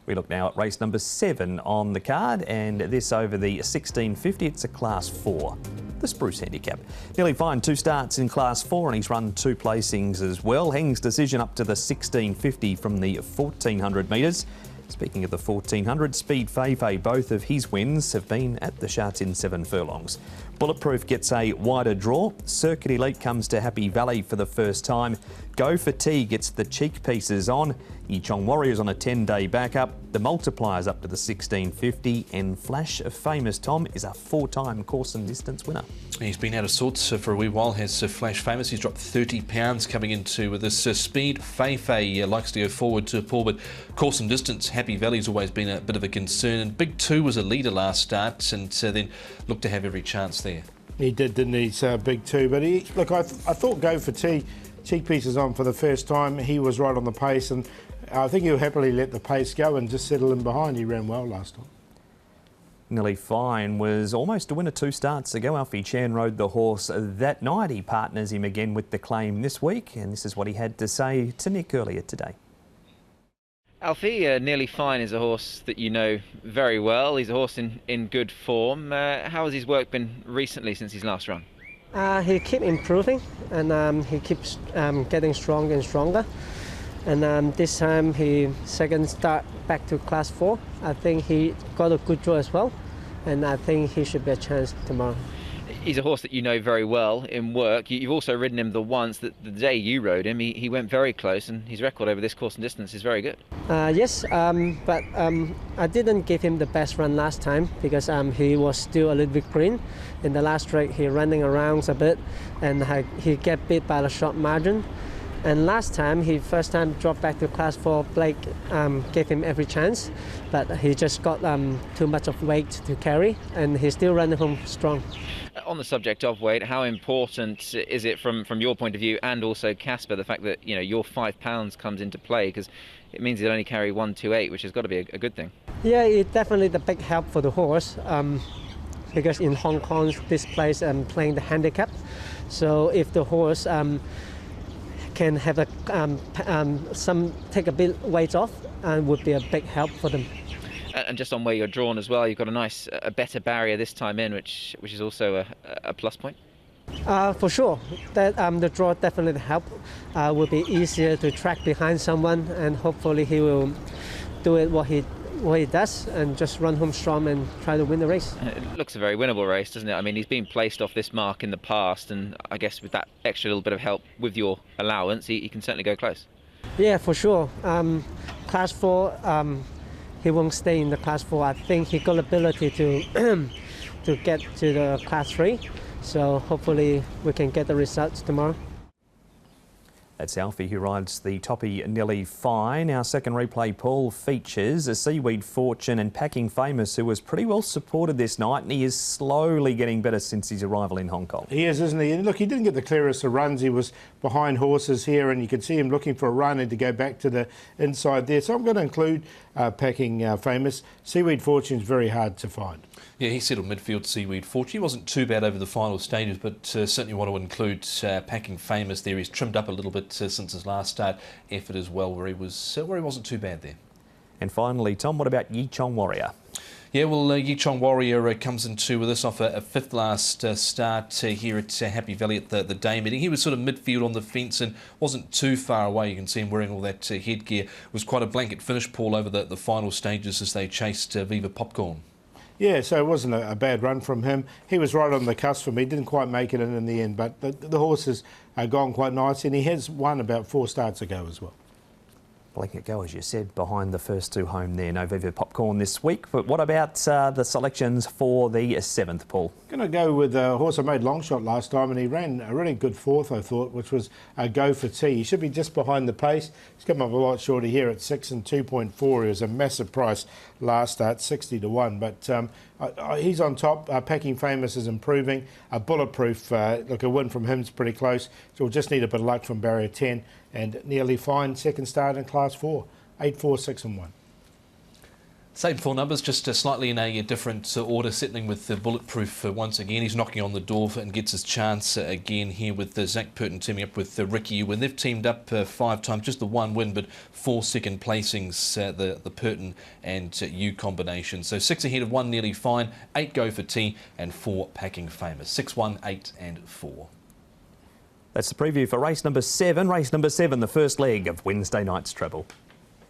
We look now at race number 7 on the card, and this over the 1650. It's a Class 4, the Spruce Handicap. Nearly Fine, 2 starts in Class 4, and he's run 2 placings as well. Heng's decision up to the 1650 from the 1400 metres. Speaking of the 1400, Speed Feifei, both of his wins have been at the Sha Tin 7 furlongs. Bulletproof gets a wider draw. Circuit Elite comes to Happy Valley for the first time. Go for Tea gets the cheek pieces on. Yichong Warriors on a 10-day backup. The multipliers up to the 1650, and Flash of Famous Tom is a 4-time course and distance winner. He's been out of sorts for a wee while, has Flash Famous. He's dropped 30 pounds coming into this Speed. Feifei likes to go forward to Paul, but course and distance, Happy Valley's always been a bit of a concern. And Big 2 was a leader last start, and then looked to have every chance there. He did, didn't he, Big 2? But I thought Go for Tea, cheek pieces on for the first time. He was right on the pace, and I think he'll happily let the pace go and just settle in behind. He ran well last time. Nearly Fine was almost to win 2 starts ago. Alfie Chan rode the horse that night. He partners him again with the claim this week, and this is what he had to say to Nick earlier today. Alfie, Nearly Fine is a horse that you know very well. He's a horse in good form. How has his work been recently since his last run? He keeps improving, and he keeps getting stronger and stronger. And this time he second start back to Class 4. I think he got a good draw as well, and I think he should be a chance tomorrow. He's a horse that you know very well in work. You've also ridden him the once that the day you rode him, he went very close, and his record over this course and distance is very good. Yes, but I didn't give him the best run last time because he was still a little bit green. In the last straight, he running around a bit, and he get beat by a short margin. And last time, he first time dropped back to Class 4, Blake gave him every chance, but he just got too much of weight to carry, and he's still running home strong. On the subject of weight, how important is it from your point of view, and also Casper, the fact that your £5 comes into play, because it means he'll only carry 128, which has got to be a good thing. Yeah, it's definitely the big help for the horse, because in Hong Kong, this place playing the handicap, so if the horse can have take a bit weight off, and would be a big help for them. And just on where you're drawn as well, you've got a better barrier this time in, which is also a plus point. For sure, that the draw definitely help. Will be easier to track behind someone, and hopefully he will do it what he does and just run home strong and try to win the race. It looks a very winnable race, doesn't it? I mean, he's been placed off this mark in the past, and I guess with that extra little bit of help with your allowance, he can certainly go close. Yeah, for sure. Class 4, he won't stay in the Class 4. I think he got ability to to get to the Class 3, so hopefully we can get the results tomorrow. That's Alfie, who rides the Toppy Nearly Fine. Our second replay, Paul, features a Seaweed Fortune and Packing Famous, who was pretty well supported this night, and he is slowly getting better since his arrival in Hong Kong. He is, isn't he? And look, he didn't get the clearest of runs. He was behind horses here, and you could see him looking for a run and to go back to the inside there. So I'm going to include Packing Famous. Seaweed Fortune's very hard to find. Yeah, he settled midfield, Seaweed Fortune. He wasn't too bad over the final stages, but certainly want to include Packing Famous there. He's trimmed up a little bit since his last start effort as well, where he wasn't too bad there. And finally, Tom, what about Yichong Warrior? Yeah, well, Yichong Warrior comes into with us off a 5th last start here at Happy Valley at the day meeting. He was sort of midfield on the fence and wasn't too far away. You can see him wearing all that headgear. It was quite a blanket finish, Paul, over the final stages as they chased Viva Popcorn. Yeah, so it wasn't a bad run from him. He was right on the cusp for me. Didn't quite make it in the end, but the horse has gone quite nice, and he has won about 4 starts ago as well. Blanket go, as you said, behind the first 2 home there. No Viva Popcorn this week. But what about the selections for the 7th, Paul? Going to go with a horse I made long shot last time, and he ran a really good 4th, I thought, which was Go for Tea. He should be just behind the pace. He's come up a lot shorter here at 6 and 2.4. He was a massive price last start, 60 to 1. But he's on top. Packing Famous is improving. Bulletproof, look, a win from him is pretty close. So we'll just need a bit of luck from barrier 10. And Nearly Fine, second start in Class 4, 8, 4, 6 and 1. Same four numbers, just slightly in a different order, settling with Bulletproof once again. He's knocking on the door and gets his chance again here with Zach Purton teaming up with Ricky Ewan. They've teamed up 5 times, just the 1 win, but 4 second placings, the Purton and Ewe combination. So 6 ahead of 1 nearly fine, 8 go for T and 4 packing famous. 6, 1, 8 and 4. That's the preview for race number 7. Race number 7, the first leg of Wednesday night's treble.